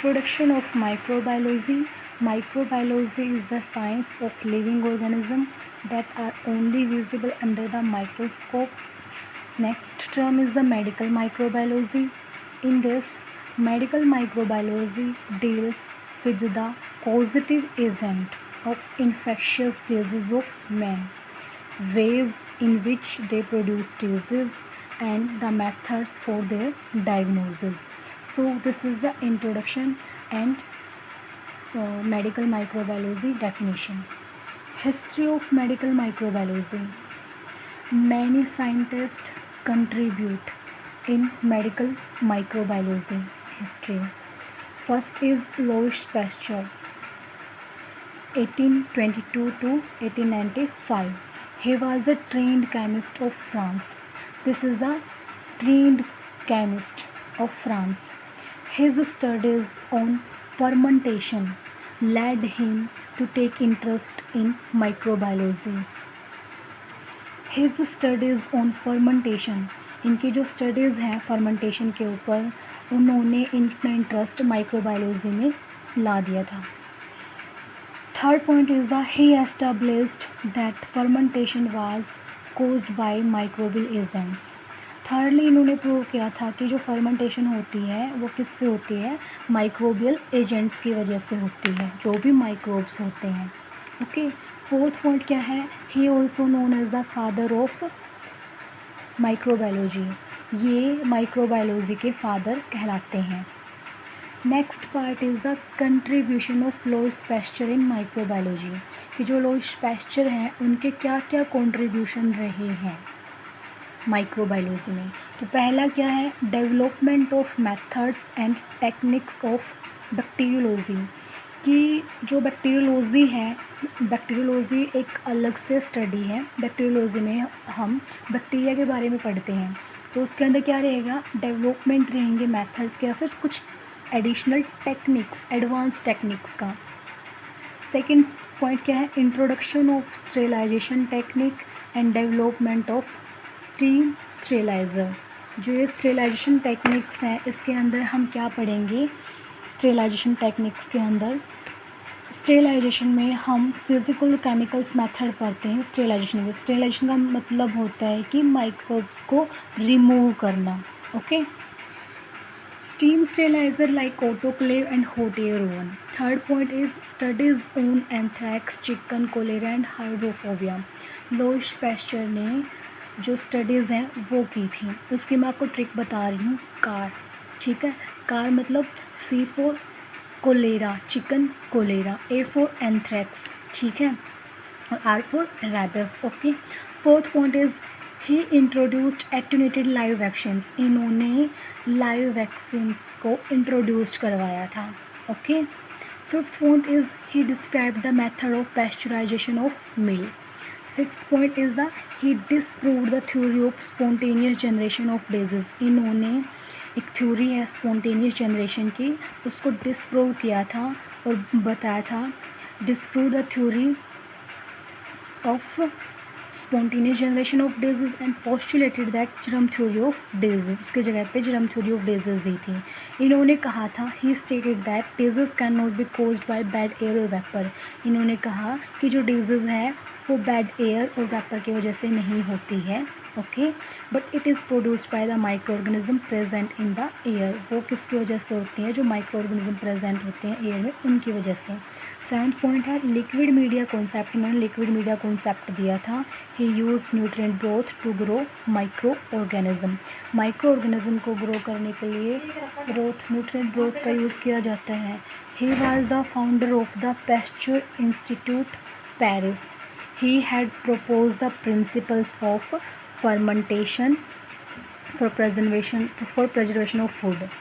Introduction of microbiology. Microbiology is the science of living organisms that are only visible under the microscope. Next term is the medical microbiology. In this, medical microbiology deals with the causative agent of infectious diseases of man, ways in which they produce disease, and the methods for their diagnosis. So this is the introduction and medical microbiology definition. History of medical microbiology. Many scientists contribute in medical microbiology history. First is Louis Pasteur, 1822 to 1895. He was a trained chemist of France. This is the trained chemist of France. His studies on fermentation led him to take interest in microbiology. His studies on fermentation, इनकी जो studies हैं fermentation के ऊपर, उन्होंने इनका interest microbiology में ला दिया था. Third point is the he established that fermentation was caused by microbial agents. Thirdly इन्होंने प्रूव किया था कि जो फर्मेंटेशन होती है वो किससे होती है, माइक्रोबियल एजेंट्स की वजह से होती है, जो भी माइक्रोब्स होते हैं. ओके. फोर्थ पॉइंट क्या है, he also known as the father of microbiology. ये माइक्रोबायोलॉजी के फादर कहलाते हैं. Next part is the contribution of Louis Pasteur in microbiology. कि जो लुईस पास्चर हैं उनके क्या क्या कंट्रीब्यूशन रहे हैं माइक्रोबायोलॉजी में. तो पहला क्या है, development of methods and techniques of bacteriology. कि जो बैक्टीरियोलॉजी है, बैक्टीरियोलॉजी एक अलग से स्टडी है. बैक्टीरियोलॉजी में हम बैक्टीरिया के बारे में पढ़ते हैं, तो उसके अंदर क्या रहेगा, डेवलपमेंट रहेंगे मेथड्स के या फिर कुछ एडिशनल टेक्निक्स, एडवांस टेक्निक्स का. सेकेंड पॉइंट क्या है, introduction of sterilisation technique and development of steam steriliser. जो ये स्टेरिलाइजेशन टेक्निक्स हैं इसके अंदर हम क्या पढ़ेंगे, स्टेरिलाइजेशन टेक्निक्स के अंदर स्टेरिलाइजेशन में हम फिज़िकल केमिकल्स मेथड पढ़ते हैं. स्टेरिलाइजेशन का मतलब होता है कि माइक्रोब्स को रिमूव करना. Okay. Steam steriliser like autoclave and hot air oven. Third point is studies on anthrax, chicken, cholera and hydrophobia. Louis Pasteur ने जो स्टडीज़ हैं वो की थी. उसकी मैं आपको ट्रिक बता रही हूँ. कार, ठीक है, कार मतलब C for cholera, chicken cholera, A for anthrax, ठीक है, और R for rabies. Okay. Fourth point is he introduced attenuated live vaccines. इन्होंने लाइव वैक्सीन्स को इंट्रोड्यूस करवाया था. Okay. Fifth point is he describe the method of pasteurisation of milk. Sixth point is the he disproved the theory of spontaneous generation of disease. इन्होंने एक theory है spontaneous generation की, उसको disprove किया था और बताया था, disprove the theory of spontaneous generation of disease and postulated that germ theory of disease. उसके जगह पे जर्म थ्योरी ऑफ डिजीज़ दी थी. इन्होंने कहा था, ही stated that disease can not be caused by bad air और वेपर. इन्होंने कहा कि जो डिजीज़ है वो बैड एयर और वेपर की वजह से नहीं होती है. Okay. But it is produced by the micro organism present in the air. वो किसकी वजह से होती हैं, जो माइक्रो ऑर्गेनिज्म प्रेजेंट होते हैं एयर में, उनकी वजह से. सेवन्थ पॉइंट है लिक्विड मीडिया कॉन्सेप्ट. इन्होंने लिक्विड मीडिया कॉन्सेप्ट दिया था. He use nutrient growth to grow micro organism. Micro organism को ग्रो करने के लिए न्यूट्रिएंट ग्रोथ का यूज़ किया जाता है. He was the founder of the Pasteur institute, Paris. He had proposed the principles of fermentation for preservation of food.